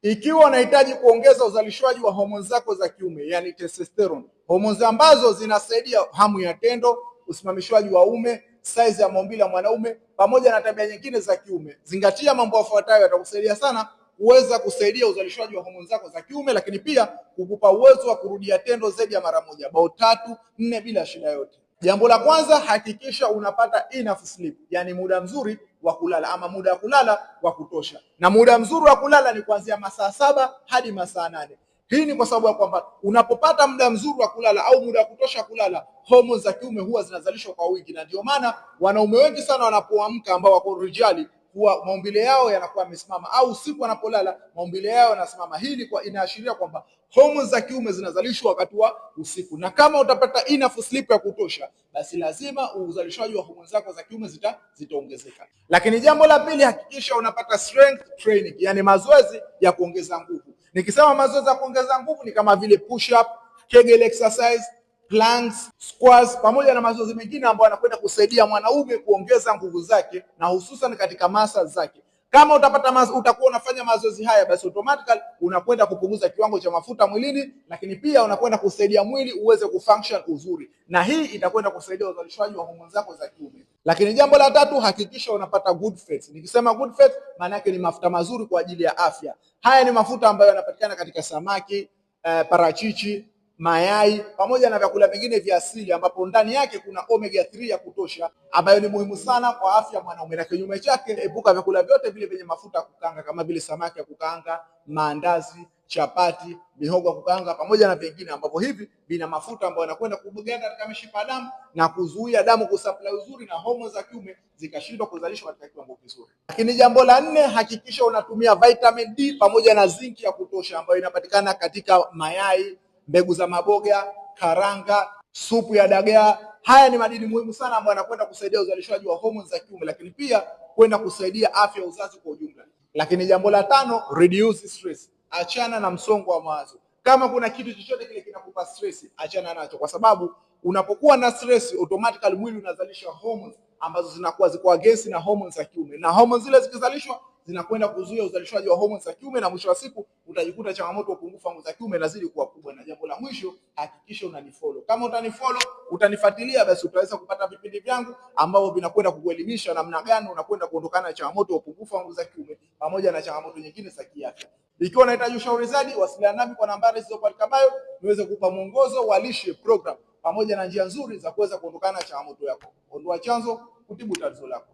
Ikiwa unahitaji kuongeza uzalishaji wa homoni zako za kiume, yani testosterone, homoni ambazo zinasaidia hamu ya tendo, usimamishwaji wa uume, size ya maumbile ya mwanaume pamoja na tabia nyingine za kiume, zingatia mambo yafuatayo, yatakusaidia sana kuweza kusaidia uzalishaji wa homoni zako za kiume, lakini pia kukupa uwezo wa kurudia tendo zaidi ya mara moja, bao 3, 4 bila shida yote. Jambo la kwanza, hakikisha unapata enough sleep, yani muda mzuri wa kulala ama muda wa kulala wa kutosha. Na muda mzuri wa kulala ni kuanzia masaa 7 hadi masaa 8. Hii ni kwa sababu ya kwamba unapopata muda mzuri wa kulala au muda wa kutosha kulala, homoni za kiume huwa zinazalishwa kwa wingi, na ndio maana wanaume wengi sana wanapoamka ambao wako rijali huwa maumbile yao yanakuwa yamesimama, au usiku wanapolala maumbile yao yanasimama. Hii inaashiria kwamba homoni za kiume zinazalishwa wakati wa usiku, na kama utapata enough sleep ya kutosha, basi lazima uzalishaji wa homoni zako za kiume zitaongezeka. Lakini jambo la pili, hakikisha unapata strength training, yani mazoezi ya kuongeza nguvu. Nikisema mazoezi ya kuongeza nguvu ni kama vile push up, Kegel exercise, planks, squats pamoja na mazoezi mengine ambayo yanakwenda kusaidia mwanaume kuongeza nguvu zake na hususan katika muscles zake. Kama utakuwa unafanya mazoezi haya, basi automatically unakwenda kupunguza kiwango cha mafuta mwilini, lakini pia unakwenda kusaidia mwili uweze kufunction uzuri, na hii itakwenda kusaidia uzalishaji wa homoni zako za kiume. Lakini jambo la tatu, hakikisha unapata good fats. Nikisema good fat, maana yake ni mafuta mazuri kwa ajili ya afya. Haya ni mafuta ambayo yanapatikana katika samaki, parachichi, mayai pamoja na vyakula vingine vya asili, ambapo ndani yake kuna omega 3 ya kutosha, ambayo ni muhimu sana kwa afya ya mwanaume. Na kinyume chake, epuka vyakula vyote vile vyenye mafuta ya kukaanga kama vile samaki ya kukaanga, maandazi, chapati, mihogo ya kukaanga pamoja na vingine, ambapo hivi vina mafuta ambayo yanakwenda kubuganda katika mishipa ya damu na kuzuia damu kusupply uzuri na homoni za kiume zikashindwa kuzalishwa katika kiwango kizuri. Lakini jambo la 4, hakikisha unatumia vitamin D pamoja na zinki ya kutosha ambayo inapatikana katika mayai, mbegu za maboga, karanga, supu ya dagaa. Haya ni madini muhimu sana ambayo yanakwenda kusaidia uzalishaji wa homoni za kiume, lakini pia kwenda kusaidia afya ya uzazi kwa ujumla. Lakini jambo la 5, reduce stress. Achana na msongo wa mawazo. Kama kuna kitu chochote kile kinakupa stress, achana nacho, kwa sababu unapokuwa na stress automatically mwili unazalisha hormones ambazo zinakuwa ziko against na hormones za kiume, na hormones zile zikizalishwa zinakwenda kuzuia uzalishaji wa hormones za kiume, na mwisho wa siku utajikuta changamoto ya upungufu wa homoni za kiume inazidi kuwa kubwa. Na jambo la mwisho, hakikisha unanifollow. Kama utanifollow, utanifuatilia, basi utaweza kupata vipindi vyangu ambavyo vinakwenda kukuelimisha namna gani unakwenda kuondokana na changamoto ya upungufu wa homoni za kiume pamoja na changamoto nyingine za kiafya. Ikiwa unahitaji ushauri zaidi, wasiliana nami kwa nambari zilizopo katika bio niweze kukupa mwongozo wa lishe program pamoja na njia nzuri za kuweza kuondokana na changamoto yako. Ondoa chanzo, kutibu tatizo lako.